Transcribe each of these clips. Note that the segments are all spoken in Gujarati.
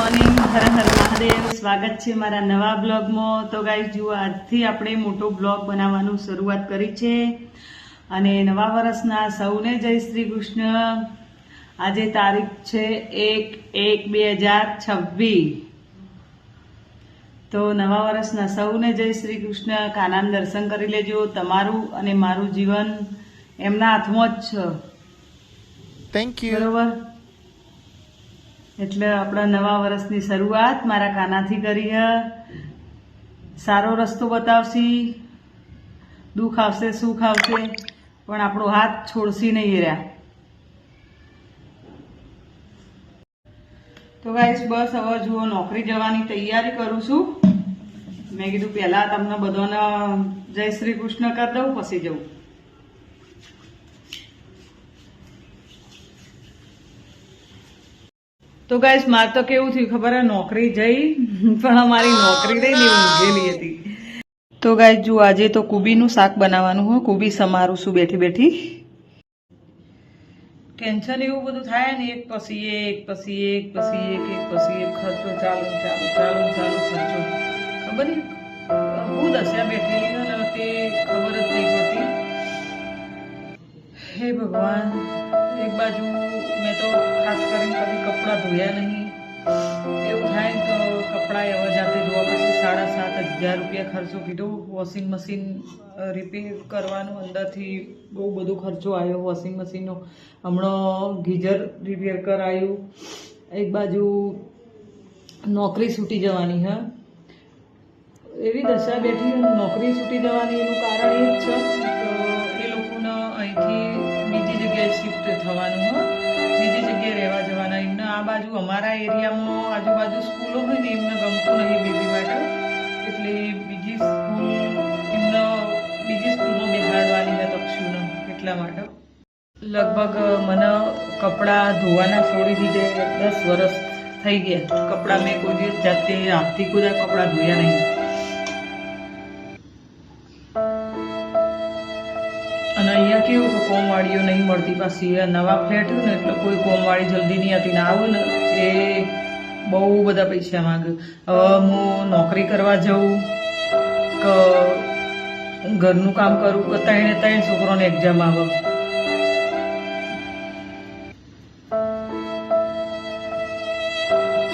મોર્નિંગ, હર હર મહાદેવ. સ્વાગત છે મારા નવા બ્લોગમાં. તો ગાઈસ જુઓ, આજથી આપણે મોટો બ્લોગ બનાવવાનું શરૂઆત કરી છે અને નવા વર્ષના સૌને જય શ્રી કૃષ્ણ. આજે તારીખ છે 1/1/2026. તો નવા વર્ષના સૌને જય શ્રી કૃષ્ણ. કાનાના દર્શન કરી લેજો. તમારું અને મારું જીવન એમના હાથમાં જ છે. Thank you. બરોબર, એટલે આપણા નવા વર્ષની શરૂઆત મારા કાનાથી કરી. સારો રસ્તો બતાવશી, દુઃખ આવશે સુખ આવશે, પણ આપણો હાથ છોડશી નહીં રહ્યા. તો ગાઈસ બસ હવે જુઓ, નોકરી જવાની તૈયારી કરું છું. મેં કીધું પહેલા તમને બધાને જય શ્રી કૃષ્ણ કરી દઉં, પછી જવું. તો ગાઈસ મારે તો કેવું થયું ખબર હે, નોકરી જઈ પણ અમારી નોકરી રહી ને ઊંઘેલી હતી. તો ગાઈસ જુઓ, આજે તો કુબીનું શાક બનાવવાનું હોય. કુબી સમારું છું બેઠી બેઠી. ટેન્શન એવું બધું થાય ને, એક પછી એક પછી એક પછી એક પછી એક ખર્ચો ચાલુ ચાલુ ચાલુ ચાલુ ખર્ચો. ખબર નહીં હું દસ્યા બેઠેલી હોય ને તે ખબર જ નહીં પડતી. હે ભગવાન, એક બાજુ મેં તો ખાસ કરીને કદી કપડાં ધોયા નહીં. એવું થાય ને તો કપડાં એવા જાતે ધોવા પછી 7,500 રૂપિયા ખર્ચો કીધો. વોશિંગ મશીન રિપેર કરવાનું અંદરથી બહુ બધો ખર્ચો આવ્યો વોશિંગ મશીનનો. હમણાં ગીઝર રિપેર કરાયું. એક બાજુ નોકરી છૂટી જવાની. હા, એવી દશા બેઠી નોકરી છૂટી જવાની. એનું કારણ એ જ છે તો એ લોકોને અહીંથી બીજી જગ્યાએ શિફ્ટ થવાનું હોય, બીજી જગ્યાએ રહેવા જવાના. એમને આ બાજુ અમારા એરિયામાં આજુબાજુ સ્કૂલો હોય ને એમને ગમતું નહીં બેબી માટે, એટલે બીજી સ્કૂલમાં બેસાડવાની હોય તક્ષુને. એટલા માટે લગભગ મને કપડાં ધોવાના છોડી દીધે 10 વર્ષ થઈ ગયા. કપડાં મેં કોઈ દિવસ જાતે હાથથી કોઈ કપડાં ધોયા નહીં. અને અહીંયા કેવું કે કોમવાળીઓ નહીં મળતી. પાછી નવા ફ્લેટ હોય ને એટલે કોઈ કોમવાળી જલ્દી નહીં હતી. ને આવું ને એ બહુ બધા પૈસા માંગે. હવે હું નોકરી કરવા જાઉં કે ઘરનું કામ કરું કે 3 છોકરોને એક્ઝામ આવે.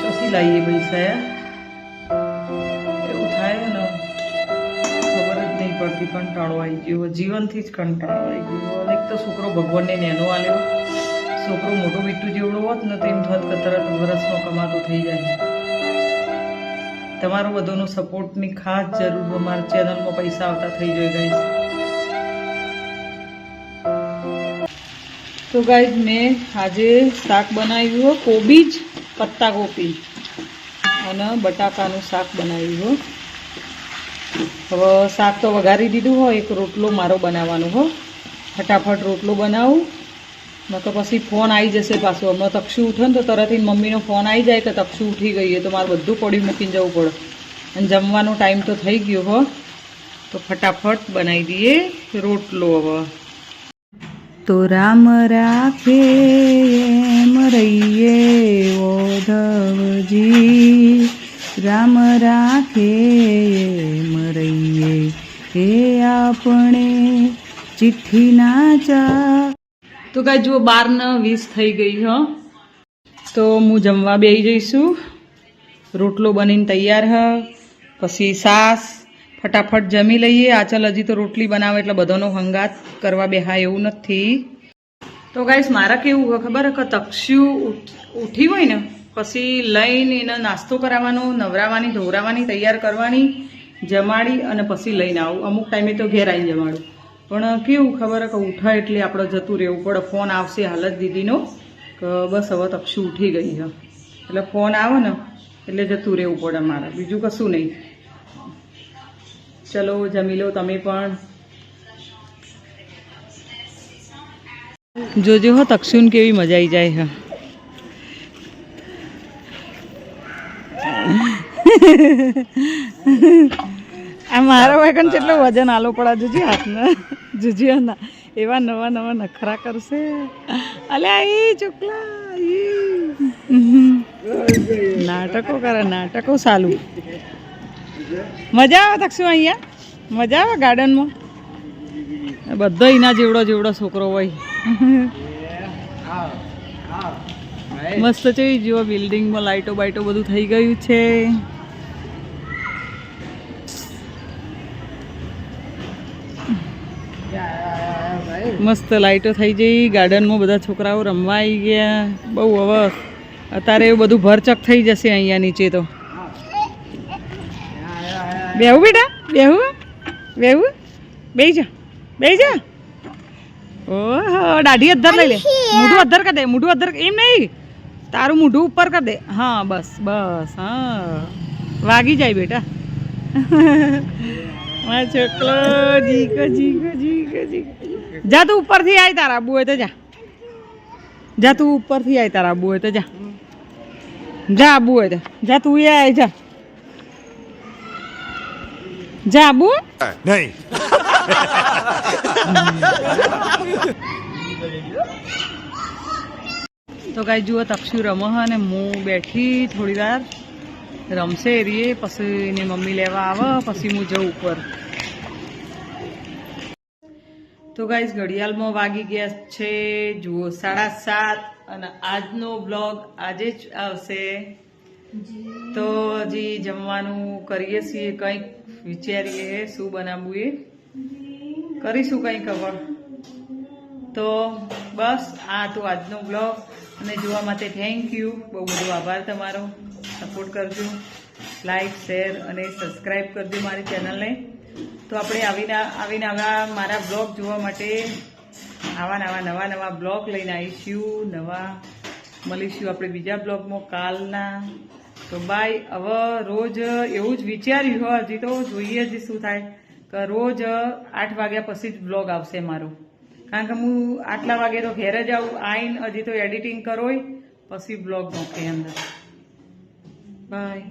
ચોથી લાવીએ પૈસા એવું થાય ને, ખબર જ નહીં પડતી. કંટાળો આવી ગયો જીવનથી જ, કંટાળો આવી ગયો. અને એક તો છોકરો ભગવાનને નેનો આલ્યો. છોકરો મોટો બીટું જેવડો હોત ને તો એમ થોત કે તરત વર્ષમાં કમાતો થઈ જાય. તમારો બધાનો સપોર્ટની ખાસ જરૂર. અમારા ચેનલમાં પૈસા આવતા થઈ જાય ગાઈસ. તો ગાઈસ મેં આજે શાક બનાવ્યું કોબીજ, પત્તા ગોપી અને બટાકાનું શાક બનાવ્યું. હવે શાક તો વઘારી દીધું હોય. એક રોટલો મારો બનાવવાનો હો. ફટાફટ રોટલો બનાવું ન તો પછી ફોન આવી જશે પાછો. હમણાં તક્ષુ ઉઠે ને તો તરત મમ્મીનો ફોન આવી જાય કે તક્ષુ ઉઠી ગઈ. તો મારે બધું પડ્યું મૂકીને જવું પડે. અને જમવાનો ટાઈમ તો થઈ ગયો હો, તો ફટાફટ બનાવી દઈએ રોટલો. હવે તો રામ રાખે એમ રહીએ ઓધવજી, રામ રાખે એમ રહીએ એ આપણે ચિઠ્ઠીના ચા. તો કાંઈ જુઓ 12:20 થઈ ગઈ હો. તો હું જમવા બેસી જઈશું. રોટલો બનીને તૈયાર હ. પછી સાસ ફટાફટ જમી લઈએ. આચલ હજી તો રોટલી બનાવે એટલે બધાનો હંગાત કરવા બેહાય એવું નથી. તો ગાઈસ મારે કેવું હોય ખબર કે તક્ષુ ઉઠી હોય ને પછી લઈને એને નાસ્તો કરાવવાનો, નવરાવાની, ધોરાવાની, તૈયાર કરવાની, જમાડી અને પછી લઈને આવું. અમુક ટાઈમે તો ઘેર આવીને જમાડું. પણ કેવું ખબર કે ઉઠા એટલે આપણે જતું રહેવું પડે. ફોન આવશે હાલ જ દીદીનો કે બસ હવે તક્ષુ ઉઠી ગઈ છે, એટલે ફોન આવે ને એટલે જતું રહેવું પડે મારે, બીજું કશું નહીં. ચલો જમી લો તમે પણ. જોજો હો તક્ષુને કેવી મજા આવી જાય છે. આ મારા વાગન કેટલો વજન આલો પડા જોજી હાથમાં. જોજી ના એવા નવા નવા નખરા કરશે. અલ્યા એ ચોકલા નાટકો ચાલુ. મજા આવે તકશું અહીંયા? મજા આવે ગાર્ડનમાં? બધો એના જેવડો છોકરો હોય. મસ્ત છે જુઓ, બિલ્ડિંગમાં લાઈટો બાઈટો બધું થઈ ગયું છે. મસ્ત લાઈટો થઈ જઈ. ગાર્ડનમાં બધા છોકરાઓ રમવા આવી ગયા. બહુ હવે અત્યારે એવું બધું ભરચક થઈ જશે અહીંયા નીચે તો. બેહું બેટા, બેહું બેહી જા. ઓહો, દાઢી અધર લઈ લે. મોઢું અધર કર દે, મોઢું અધર. એમ નહીં, તારું મોઢું ઉપર કર દે. હા બસ. હા, વાગી જાય બેટા. મારો છોકરો જીકો. જા તું ઉપરથી આય, તારા આબુ હોય તો જા. તું ઉપરથી આય, તારા આબુ હોય તો જા. આબુ હોય તો જા. તું એ આય, જા આબુ. નહીં. તો કાંઈ જુઓ, તક્ષુ રમો અને હું બેઠી થોડી વાર રમશે એરીએ, પછી એની મમ્મી લેવા આવે, પછી હું જઉં ઉપર. તો ગાઈઝ ઘડિયાળમાં વાગી ગયા છે જુઓ 7:30 અને આજનો બ્લોગ આજે જ આવશે. તો હજી જમવાનું કરીએ છીએ, કંઈક વિચારીએ શું બનાવવું એ કરીશું કંઈક ખબર. તો બસ આ તો આજનો બ્લોગ, અને જોવા માટે થેન્ક યુ, બહુ બધો આભાર તમારો. સપોર્ટ કરજો, લાઈક શેર અને સબસ્ક્રાઈબ કરજો મારી ચેનલને. તો આપણે આવીને આવા મારા બ્લોગ જોવા માટે નવા બ્લોગ લઈને આવીશું. મળીશું આપણે બીજા બ્લોગમાં કાલના. તો બાય. હવે રોજ એવું જ વિચાર્યું હોય, હજી તો જોઈએ હજી શું થાય, કે રોજ 8 વાગ્યા પછી જ બ્લોગ આવશે મારો. કારણ કે હું આટલા વાગે તો ઘેર જ આવીને હજી તો એડિટિંગ કરોય, પછી બ્લોગ મૂકે અંદર. બાય.